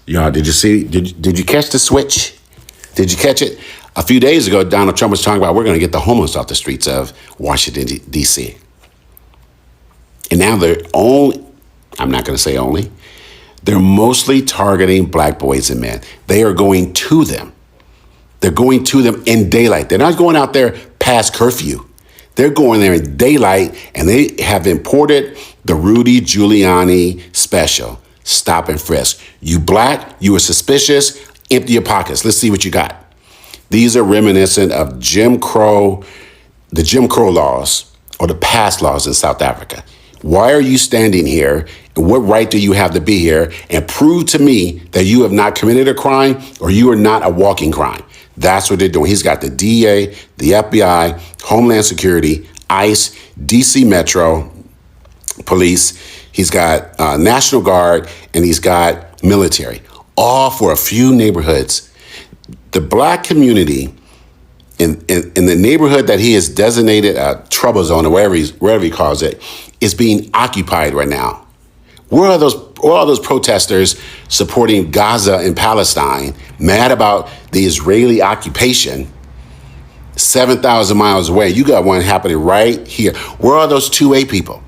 Y'all, did you see? Did you catch the switch? Did you catch it? A few days ago, Donald Trump was talking about we're going to get the homeless off the streets of Washington, D.C. And now they're only, I'm not going to say only, they're mostly targeting black boys and men. They are going to them. They're going to them in daylight. They're not going out there past curfew. They're going there in daylight, and they have imported the Rudy Giuliani special, stop and frisk. You black, you are suspicious, empty your pockets. Let's see what you got. These are reminiscent of the Jim Crow laws or the past laws in South Africa. Why are you standing here? And what right do you have to be here? And prove to me that you have not committed a crime or you are not a walking crime. That's what they're doing. He's got the DEA, the FBI, Homeland Security, ICE, DC Metro Police. He's got National Guard, and he's got military, all for a few neighborhoods. The black community in the neighborhood that he has designated a trouble zone, or wherever he calls it, is being occupied right now. Where are those protesters supporting Gaza and Palestine, mad about the Israeli occupation 7,000 miles away? You got one happening right here. Where are those 2A people?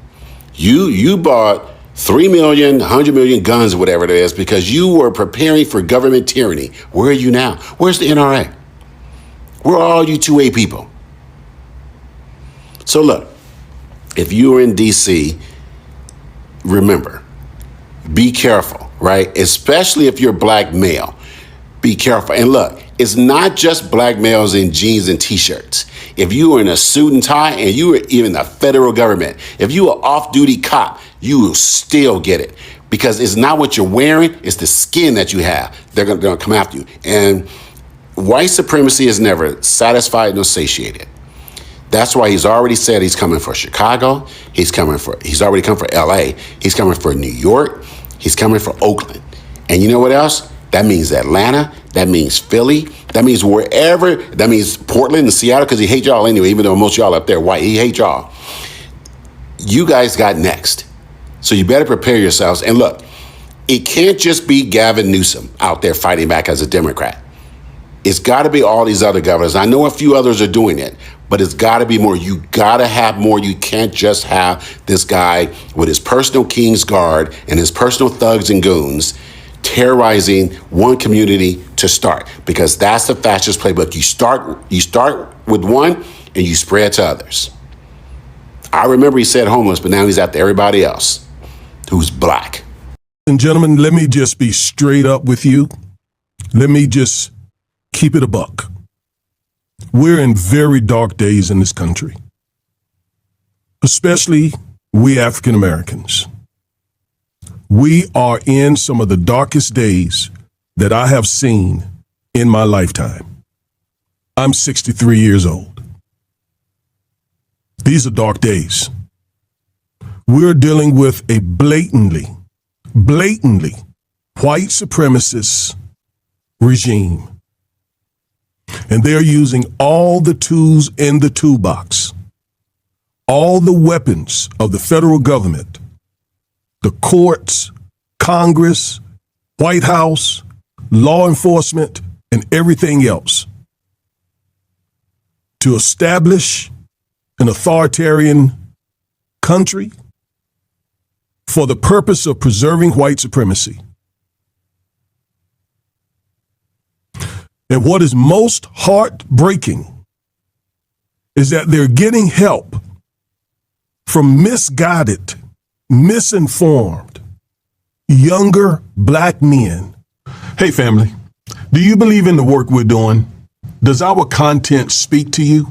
You bought 3 million, 100 million guns, whatever it is, because you were preparing for government tyranny. Where are you now? Where's the NRA? Where are all you 2A people? So look, if you are in DC, remember, be careful, right? Especially if you're black male. Be careful. And look, it's not just black males in jeans and t-shirts. If you are in a suit and tie and you are even the federal government, if you are off-duty cop, you will still get it. Because it's not what you're wearing, it's the skin that you have. They're gonna come after you. And white supremacy is never satisfied nor satiated. That's why he's already said he's coming for Chicago. He's already come for LA. He's coming for New York. He's coming for Oakland. And you know what else? That means Atlanta. That means Philly. That means wherever. That means Portland and Seattle, because he hates y'all anyway, even though most of y'all up there white. He hates y'all. You guys got next. So you better prepare yourselves. And look, it can't just be Gavin Newsom out there fighting back as a Democrat. It's got to be all these other governors. I know a few others are doing it, but it's got to be more. You got to have more. You can't just have this guy with his personal King's Guard and his personal thugs and goons terrorizing one community to start, because that's the fascist playbook. You start with one and you spread to others. I remember he said homeless, but now he's after everybody else who's black. And gentlemen, let me just be straight up with you. Let me just keep it a buck. We're in very dark days in this country, especially we African Americans. We are in some of the darkest days that I have seen in my lifetime. I'm 63 years old. These are dark days. We're dealing with a blatantly white supremacist regime. And they're using all the tools in the toolbox, all the weapons of the federal government, the courts, Congress, White House, law enforcement, and everything else to establish an authoritarian country for the purpose of preserving white supremacy. And what is most heartbreaking is that they're getting help from misguided, misinformed, younger black men. Hey, family, do you believe in the work we're doing? Does our content speak to you?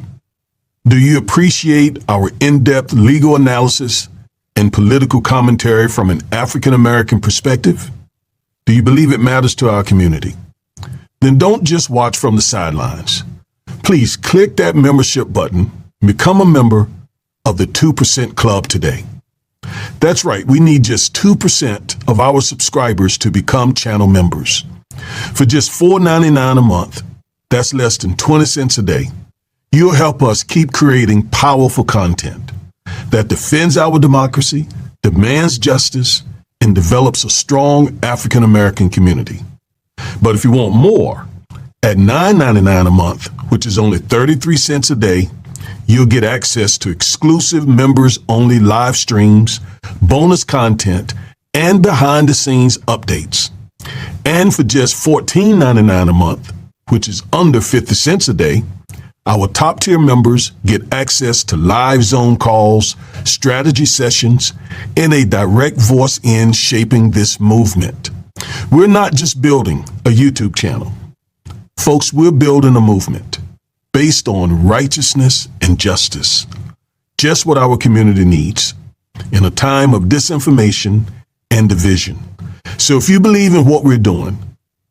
Do you appreciate our in-depth legal analysis and political commentary from an African American perspective? Do you believe it matters to our community? Then don't just watch from the sidelines. Please click that membership button and become a member of the 2% Club today. That's right, we need just 2% of our subscribers to become channel members. For just $4.99 a month, that's less than 20 cents a day, you'll help us keep creating powerful content that defends our democracy, demands justice, and develops a strong African American community. But if you want more, at $9.99 a month, which is only 33 cents a day, you'll get access to exclusive members-only live streams, bonus content, and behind-the-scenes updates. And for just $14.99 a month, which is under 50 cents a day, our top-tier members get access to live Zone calls, strategy sessions, and a direct voice in shaping this movement. We're not just building a YouTube channel. Folks, we're building a movement based on righteousness and justice. Just what our community needs in a time of disinformation and division. So if you believe in what we're doing,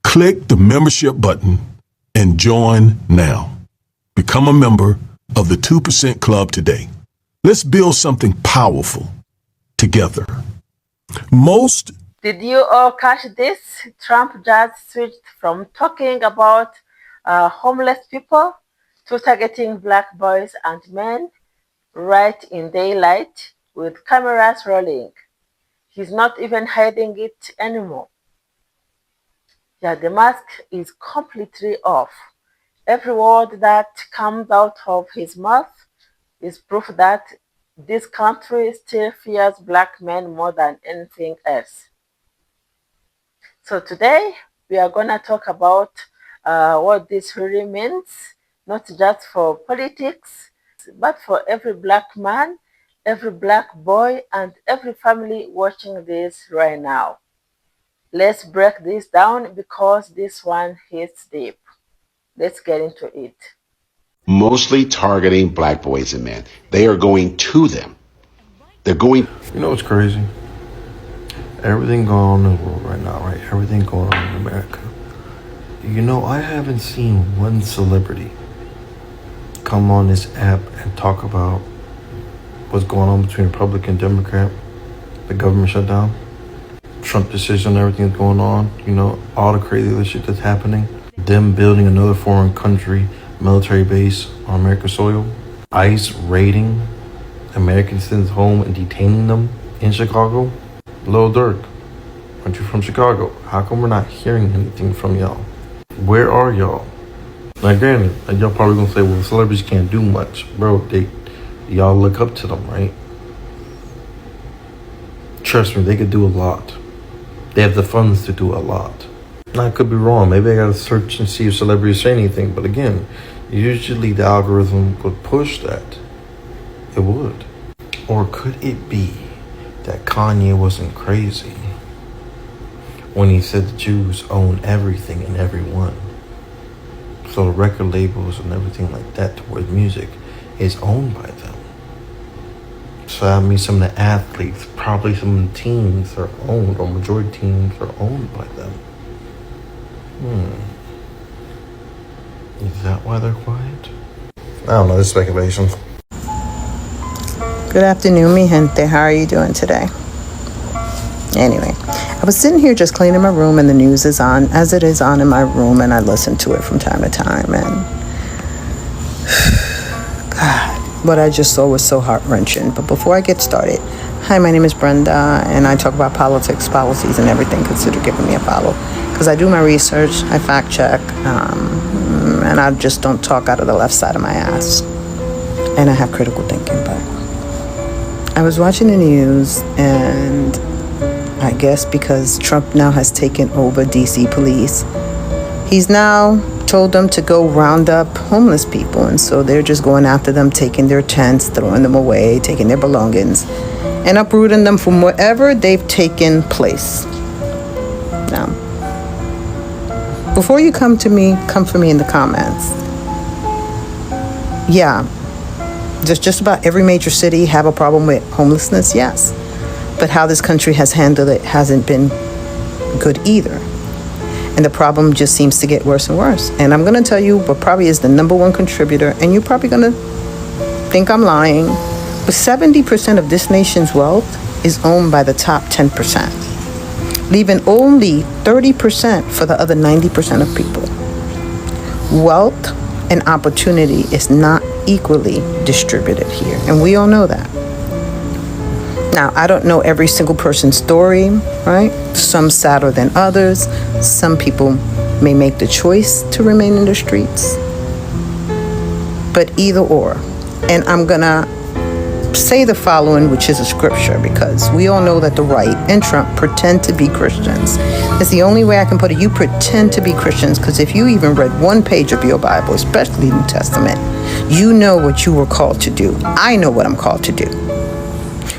click the membership button and join now. Become a member of the 2% Club today. Let's build something powerful together. Did you all catch this? Trump just switched from talking about homeless people to targeting black boys and men right in daylight with cameras rolling. He's not even hiding it anymore. Yeah, the mask is completely off. Every word that comes out of his mouth is proof that this country still fears black men more than anything else. So today we are going to talk about what this really means, not just for politics, but for every black man, every black boy, and every family watching this right now. Let's break this down because this one hits deep. Let's get into it. Mostly targeting black boys and men. They are going to them. They're going. You know what's crazy? Everything going on in the world right now, right? Everything going on in America. You know, I haven't seen one celebrity come on this app and talk about what's going on between Republican and Democrat, the government shutdown, Trump decision, everything that's going on, you know, all the crazy other shit that's happening, them building another foreign country military base on American soil, ICE raiding American citizens' home and detaining them in Chicago. Lil Durk, aren't you from Chicago? How come we're not hearing anything from y'all? Where are y'all? Now granted, y'all probably gonna say, well, celebrities can't do much. Bro, y'all look up to them, right? Trust me, they could do a lot. They have the funds to do a lot. Now, I could be wrong. Maybe I gotta search and see if celebrities say anything. But again, usually the algorithm would push that. It would. Or could it be that Kanye wasn't crazy when he said the Jews own everything and everyone? So the record labels and everything like that towards music is owned by them. So that means some of the athletes, probably some of the teams are owned, or majority teams are owned by them. Is that why they're quiet? I don't know, this is speculation. Good afternoon, mi gente. How are you doing today? Anyway, I was sitting here just cleaning my room and the news is on, as it is on in my room, and I listen to it from time to time. And God, what I just saw was so heart-wrenching. But before I get started, hi, my name is Brenda, and I talk about politics, policies, and everything. Consider giving me a follow. Because I do my research, I fact check, and I just don't talk out of the left side of my ass. And I have critical thinking, but I was watching the news, and I guess because Trump now has taken over DC police, he's now told them to go round up homeless people. And so they're just going after them, taking their tents, throwing them away, taking their belongings, and uprooting them from wherever they've taken place. Now, before you come for me in the comments. Yeah, does just about every major city have a problem with homelessness? Yes. But how this country has handled it hasn't been good either. And the problem just seems to get worse and worse. And I'm going to tell you what probably is the number one contributor, and you're probably going to think I'm lying, but 70% of this nation's wealth is owned by the top 10%, leaving only 30% for the other 90% of people. Wealth and opportunity is not equally distributed here, and we all know that. Now, I don't know every single person's story, right? Some sadder than others. Some people may make the choice to remain in the streets. But either or. And I'm gonna say the following, which is a scripture, because we all know that the right and Trump pretend to be Christians. It's the only way I can put it. You pretend to be Christians, because if you even read one page of your Bible, especially the New Testament, you know what you were called to do. I know what I'm called to do.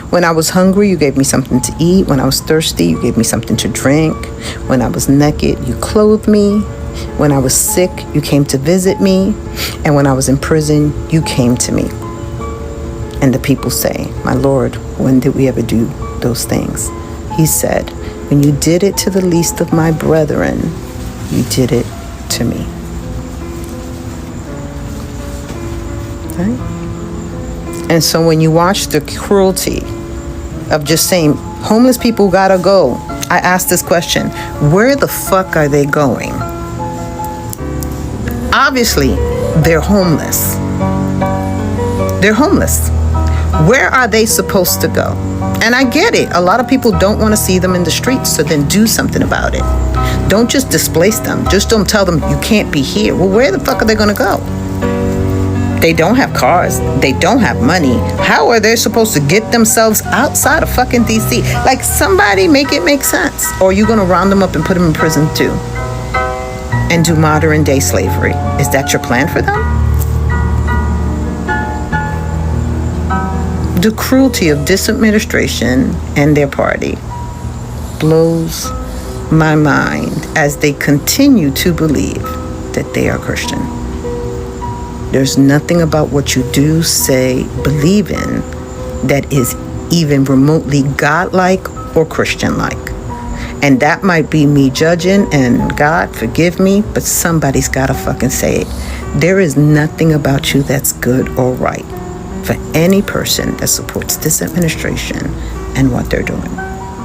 When I was hungry, you gave me something to eat. When I was thirsty, you gave me something to drink. When I was naked, you clothed me. When I was sick, you came to visit me. And when I was in prison, you came to me. And the people say, my Lord, when did we ever do those things? He said, when you did it to the least of my brethren, you did it to me. Right? And so when you watch the cruelty of just saying, homeless people gotta go, I ask this question, where the fuck are they going? Obviously, they're homeless. They're homeless. Where are they supposed to go? And I get it. A lot of people don't want to see them in the streets, so then do something about it. Don't just displace them. Just don't tell them you can't be here. Well, where the fuck are they going to go? They don't have cars. They don't have money. How are they supposed to get themselves outside of fucking DC? Like, somebody make it make sense. Or are you going to round them up and put them in prison too? And do modern day slavery? Is that your plan for them? The cruelty of this administration and their party blows my mind as they continue to believe that they are Christian. There's nothing about what you do, say, believe in that is even remotely godlike or Christian-like. And that might be me judging, and God, forgive me, but somebody's gotta fucking say it. There is nothing about you that's good or right for any person that supports this administration and what they're doing.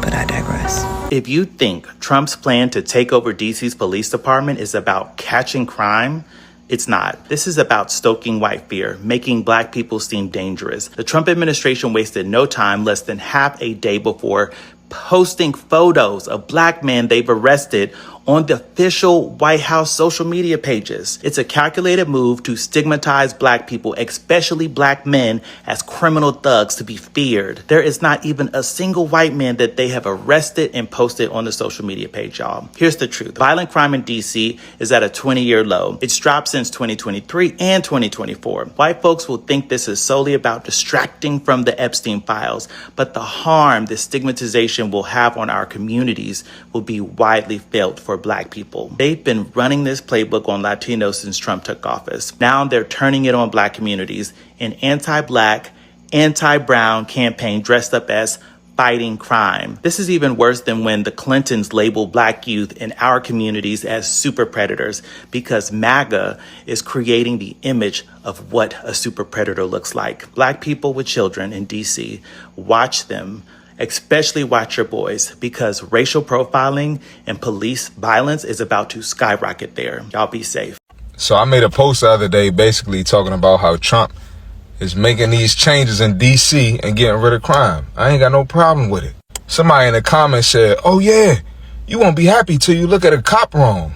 But I digress. If you think Trump's plan to take over DC's police department is about catching crime, it's not. This is about stoking white fear, making black people seem dangerous. The Trump administration wasted no time, less than half a day before posting photos of black men they've arrested on the official White House social media pages. It's a calculated move to stigmatize black people, especially black men, as criminal thugs to be feared. There is not even a single white man that they have arrested and posted on the social media page, y'all. Here's the truth. Violent crime in DC is at a 20-year low. It's dropped since 2023 and 2024. White folks will think this is solely about distracting from the Epstein files, but the harm this stigmatization will have on our communities will be widely felt for black people. They've been running this playbook on Latinos since Trump took office. Now they're turning it on black communities in anti-black, anti-brown campaign dressed up as fighting crime. This is even worse than when the Clintons labeled black youth in our communities as super predators, because MAGA is creating the image of what a super predator looks like. Black people with children in DC, watch them. Especially watch your boys, because racial profiling and police violence is about to skyrocket there. Y'all be safe. So I made a post the other day basically talking about how Trump is making these changes in DC and getting rid of crime. I ain't got no problem with it. Somebody in the comments said, oh yeah, you won't be happy till you look at a cop wrong.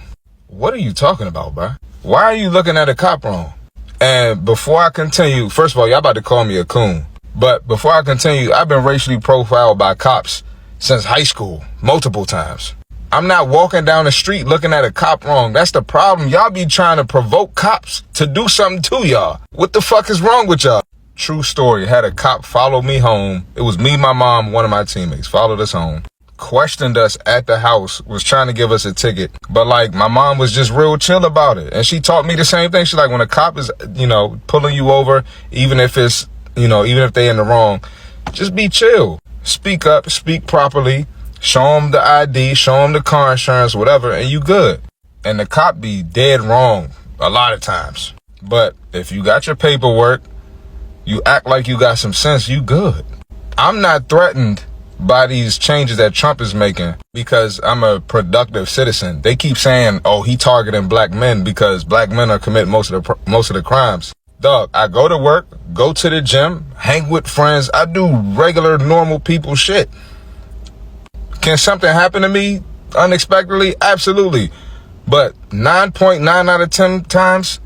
What are you talking about, bro? Why are you looking at a cop wrong? And before I continue, first of all, y'all about to call me a coon. But before I continue, I've been racially profiled by cops since high school, multiple times. I'm not walking down the street looking at a cop wrong. That's the problem. Y'all be trying to provoke cops to do something to y'all. What the fuck is wrong with y'all? True story. Had a cop follow me home. It was me, my mom, one of my teammates followed us home. Questioned us at the house, was trying to give us a ticket. But like, my mom was just real chill about it. And she taught me the same thing. She's like, when a cop is, pulling you over, even if it's, even if they in the wrong, just be chill. Speak up, speak properly, show them the ID, show them the car insurance, whatever, and you good. And the cop be dead wrong a lot of times. But if you got your paperwork, you act like you got some sense, you good. I'm not threatened by these changes that Trump is making because I'm a productive citizen. They keep saying, oh, he targeting black men because black men are committing most of the crimes. Dog, I go to work, go to the gym, hang with friends. I do regular, normal people shit. Can something happen to me unexpectedly? Absolutely. But 9.9 out of 10 times,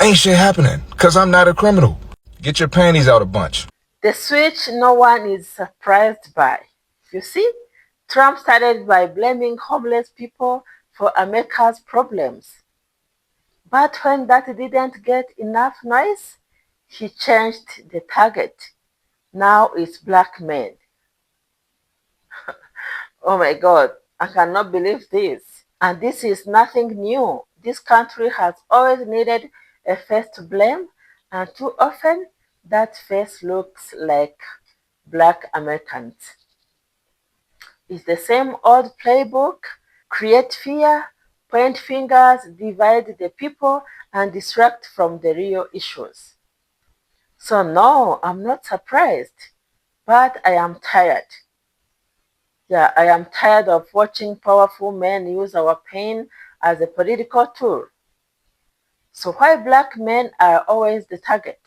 ain't shit happening because I'm not a criminal. Get your panties out a bunch. The switch no one is surprised by. You see, Trump started by blaming homeless people for America's problems. But when that didn't get enough noise, he changed the target. Now it's black men. Oh my God, I cannot believe this. And this is nothing new. This country has always needed a face to blame, and too often that face looks like black Americans. It's the same old playbook: create fear, point fingers, divide the people, and distract from the real issues. So, no, I'm not surprised, but I am tired. Yeah, I am tired of watching powerful men use our pain as a political tool. So, why black men are always the target?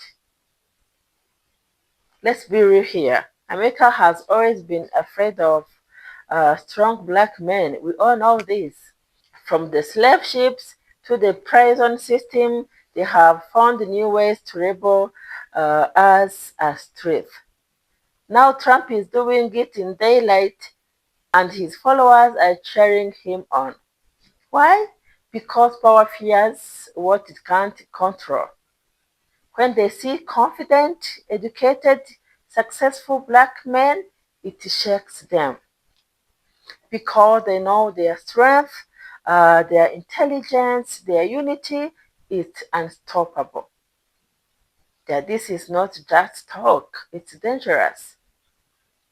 Let's be real here. America has always been afraid of strong black men. We all know this. From the slave ships to the prison system, they have found new ways to label us as truth. Now Trump is doing it in daylight, and his followers are cheering him on. Why? Because power fears what it can't control. When they see confident, educated, successful black men, it shakes them because they know their strength, their intelligence, their unity is unstoppable. That this is not just talk, it's dangerous.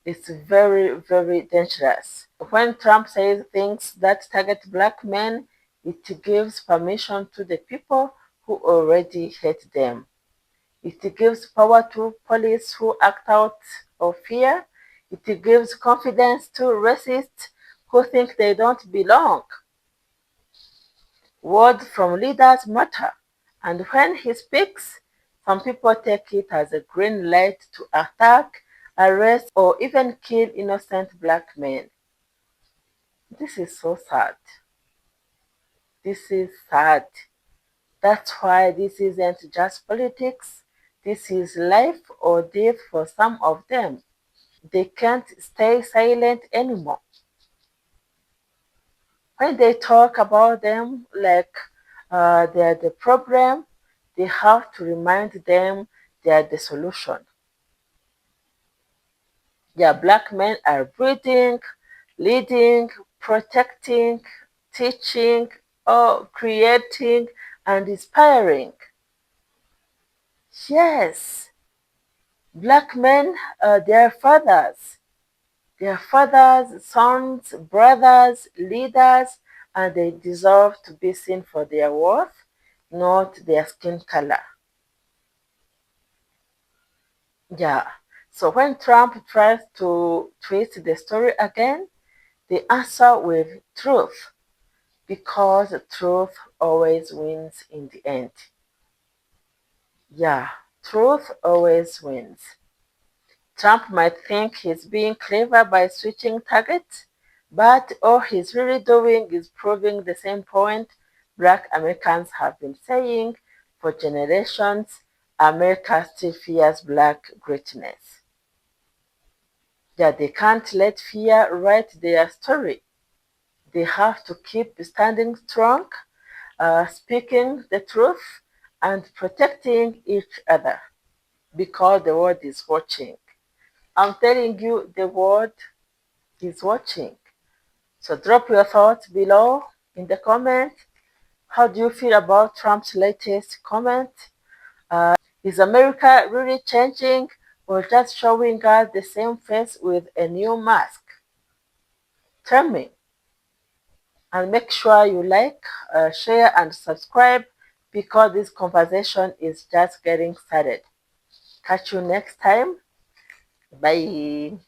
It's very, very dangerous. When Trump says things that target black men, it gives permission to the people who already hate them. It gives power to police who act out of fear. It gives confidence to racists who think they don't belong. Words from leaders matter. And when he speaks, some people take it as a green light to attack, arrest, or even kill innocent black men. This is so sad. This is sad. That's why this isn't just politics. This is life or death for some of them. They can't stay silent anymore. When they talk about them like they're the problem, they have to remind them they're the solution. Yeah, black men are breathing, leading, protecting, teaching, or creating, and inspiring. Yes, black men, their fathers. Their fathers, sons, brothers, leaders, and they deserve to be seen for their worth, not their skin color. Yeah. So when Trump tries to twist the story again, the answer will be truth, because truth always wins in the end. Yeah, truth always wins. Trump might think he's being clever by switching targets, but all he's really doing is proving the same point Black Americans have been saying for generations: America still fears Black greatness. That they can't let fear write their story. They have to keep standing strong, speaking the truth, and protecting each other because the world is watching. I'm telling you, the world is watching. So drop your thoughts below in the comment. How do you feel about Trump's latest comment? Is America really changing or just showing us the same face with a new mask? Tell me. And make sure you like, share, and subscribe because this conversation is just getting started. Catch you next time. Bye.